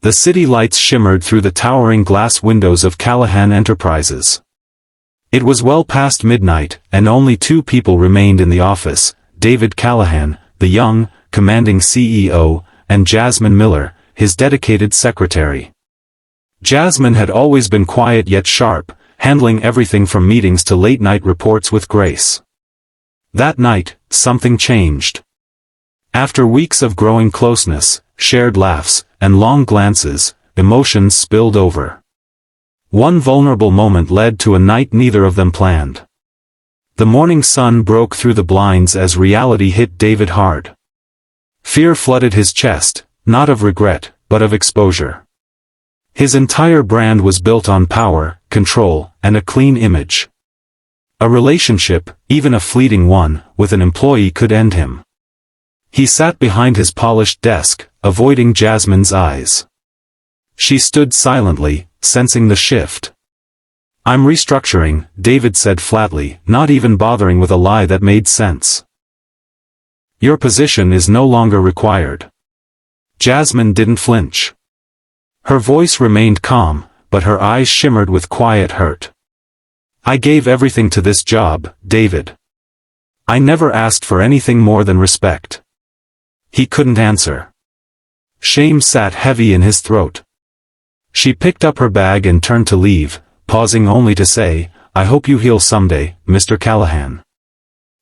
The city lights shimmered through the towering glass windows of Callahan Enterprises. It was well past midnight, and only two people remained in the office: David Callahan, the young, commanding CEO, and Jasmine Miller, his dedicated secretary. Jasmine had always been quiet yet sharp, handling everything from meetings to late-night reports with grace. That night, something changed. After weeks of growing closeness, shared laughs, and long glances, emotions spilled over. One vulnerable moment led to a night neither of them planned. The morning sun broke through the blinds as reality hit David hard. Fear flooded his chest, not of regret, but of exposure. His entire brand was built on power, control, and a clean image. A relationship, even a fleeting one, with an employee could end him. He sat behind his polished desk, avoiding Jasmine's eyes. She stood silently, sensing the shift. "I'm restructuring," David said flatly, not even bothering with a lie that made sense. "Your position is no longer required." Jasmine didn't flinch. Her voice remained calm, but her eyes shimmered with quiet hurt. "I gave everything to this job, David. I never asked for anything more than respect." He couldn't answer. Shame sat heavy in his throat. She picked up her bag and turned to leave, pausing only to say, "I hope you heal someday, Mr. Callahan."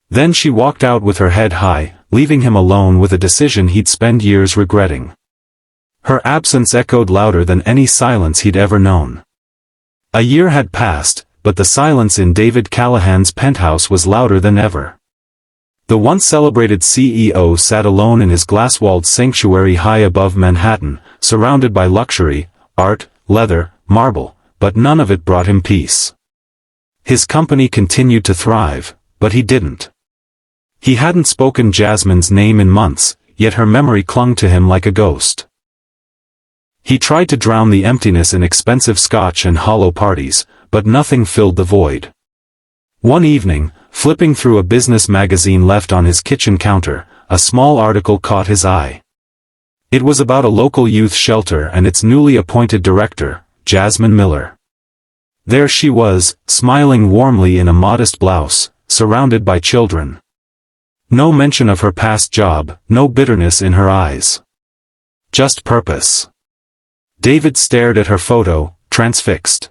Then she walked out with her head high, leaving him alone with a decision he'd spend years regretting. Her absence echoed louder than any silence he'd ever known. A year had passed, but the silence in David Callahan's penthouse was louder than ever. The once celebrated CEO sat alone in his glass-walled sanctuary high above Manhattan, surrounded by luxury, art, leather, marble, but none of it brought him peace. His company continued to thrive, but he didn't. He hadn't spoken Jasmine's name in months, yet her memory clung to him like a ghost. He tried to drown the emptiness in expensive scotch and hollow parties, but nothing filled the void. One evening, flipping through a business magazine left on his kitchen counter, a small article caught his eye. It was about a local youth shelter and its newly appointed director, Jasmine Miller. There she was, smiling warmly in a modest blouse, surrounded by children. No mention of her past job, no bitterness in her eyes. Just purpose. David stared at her photo, transfixed.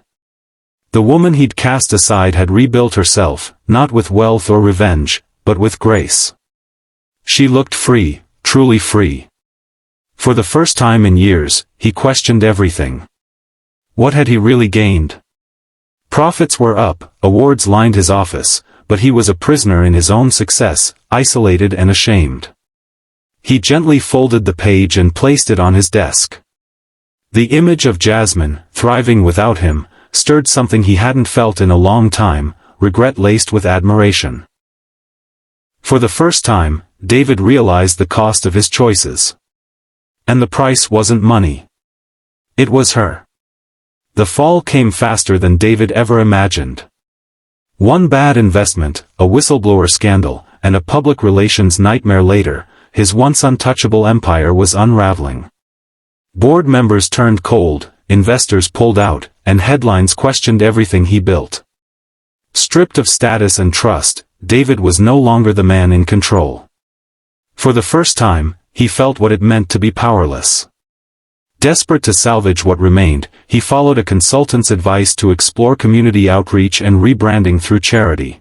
The woman he'd cast aside had rebuilt herself, not with wealth or revenge, but with grace. She looked free, truly free. For the first time in years, he questioned everything. What had he really gained? Profits were up, awards lined his office, but he was a prisoner in his own success, isolated and ashamed. He gently folded the page and placed it on his desk. The image of Jasmine, thriving without him, stirred something he hadn't felt in a long time, regret laced with admiration. For the first time, David realized the cost of his choices. And the price wasn't money. It was her. The fall came faster than David ever imagined. One bad investment, a whistleblower scandal, and a public relations nightmare later, his once untouchable empire was unraveling. Board members turned cold, investors pulled out, and headlines questioned everything he built. Stripped of status and trust, David was no longer the man in control. For the first time, he felt what it meant to be powerless. Desperate to salvage what remained, he followed a consultant's advice to explore community outreach and rebranding through charity.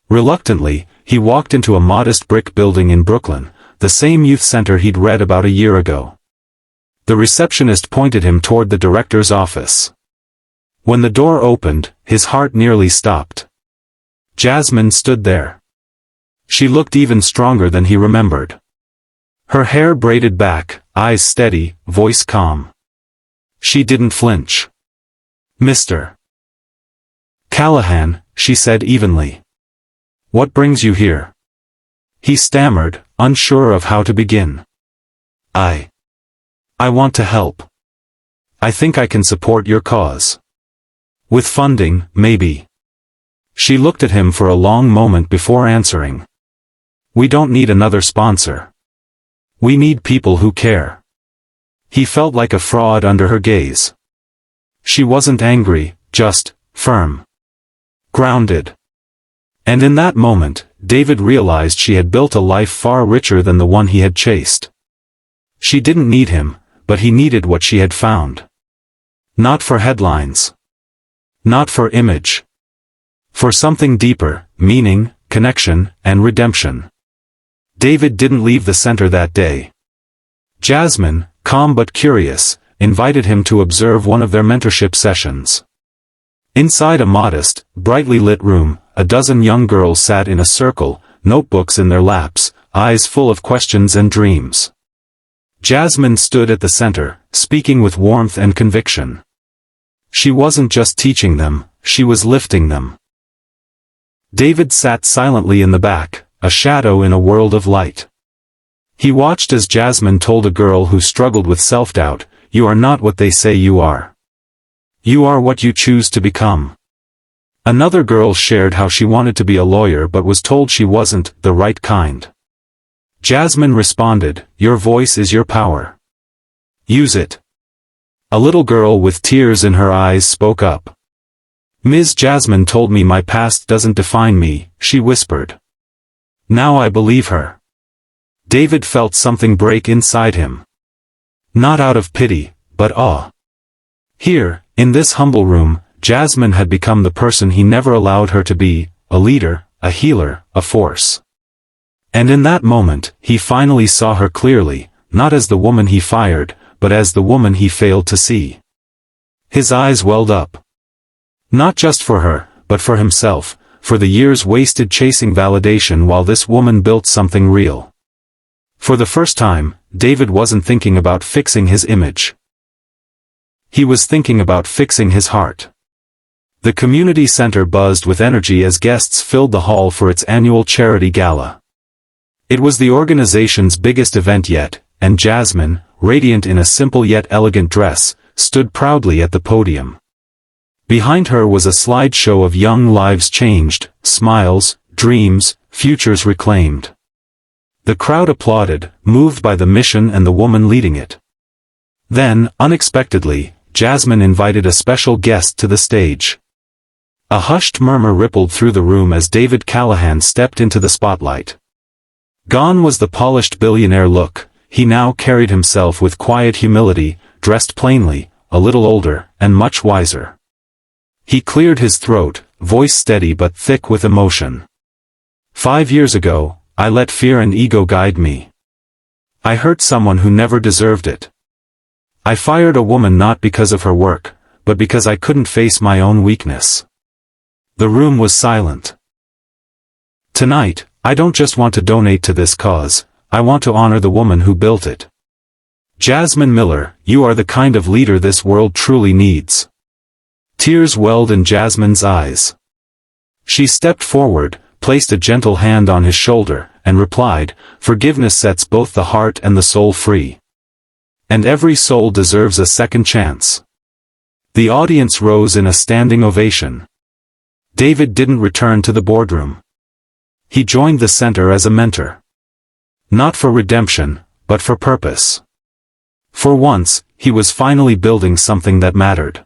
Reluctantly, he walked into a modest brick building in Brooklyn, the same youth center he'd read about a year ago. The receptionist pointed him toward the director's office. When the door opened, his heart nearly stopped. Jasmine stood there. She looked even stronger than he remembered. Her hair braided back, eyes steady, voice calm. She didn't flinch. "Mr. Callahan," she said evenly. "What brings you here?" He stammered, unsure of how to begin. I want to help. I think I can support your cause. With funding, maybe." She looked at him for a long moment before answering. "We don't need another sponsor. We need people who care." He felt like a fraud under her gaze. She wasn't angry, just firm. Grounded. And in that moment, David realized she had built a life far richer than the one he had chased. She didn't need him, but he needed what she had found. Not for headlines. Not for image. For something deeper, meaning, connection, and redemption. David didn't leave the center that day. Jasmine, calm but curious, invited him to observe one of their mentorship sessions. Inside a modest, brightly lit room, a dozen young girls sat in a circle, notebooks in their laps, eyes full of questions and dreams. Jasmine stood at the center, speaking with warmth and conviction. She wasn't just teaching them, she was lifting them. David sat silently in the back, a shadow in a world of light. He watched as Jasmine told a girl who struggled with self-doubt, "You are not what they say you are. You are what you choose to become." Another girl shared how she wanted to be a lawyer but was told she wasn't the right kind. Jasmine responded, "Your voice is your power. Use it." A little girl with tears in her eyes spoke up. "Ms. Jasmine told me my past doesn't define me," she whispered. Now I believe her. David felt something break inside him. Not out of pity, but awe. Here, in this humble room, Jasmine had become the person he never allowed her to be, a leader, a healer, a force. And in that moment, he finally saw her clearly, not as the woman he fired, but as the woman he failed to see. His eyes welled up. Not just for her, but for himself, for the years wasted chasing validation while this woman built something real. For the first time, David wasn't thinking about fixing his image. He was thinking about fixing his heart. The community center buzzed with energy as guests filled the hall for its annual charity gala. It was the organization's biggest event yet, and Jasmine, radiant in a simple yet elegant dress, stood proudly at the podium. Behind her was a slideshow of young lives changed, smiles, dreams, futures reclaimed. The crowd applauded, moved by the mission and the woman leading it. Then, unexpectedly, Jasmine invited a special guest to the stage. A hushed murmur rippled through the room as David Callahan stepped into the spotlight. Gone was the polished billionaire look. He now carried himself with quiet humility, dressed plainly, a little older, and much wiser. He cleared his throat, voice steady but thick with emotion. 5 years ago, I let fear and ego guide me. I hurt someone who never deserved it. I fired a woman not because of her work, but because I couldn't face my own weakness. The room was silent. Tonight, I don't just want to donate to this cause, I want to honor the woman who built it. Jasmine Miller, you are the kind of leader this world truly needs. Tears welled in Jasmine's eyes. She stepped forward, placed a gentle hand on his shoulder, and replied, "Forgiveness sets both the heart and the soul free. And every soul deserves a second chance." The audience rose in a standing ovation. David didn't return to the boardroom. He joined the center as a mentor. Not for redemption, but for purpose. For once, he was finally building something that mattered.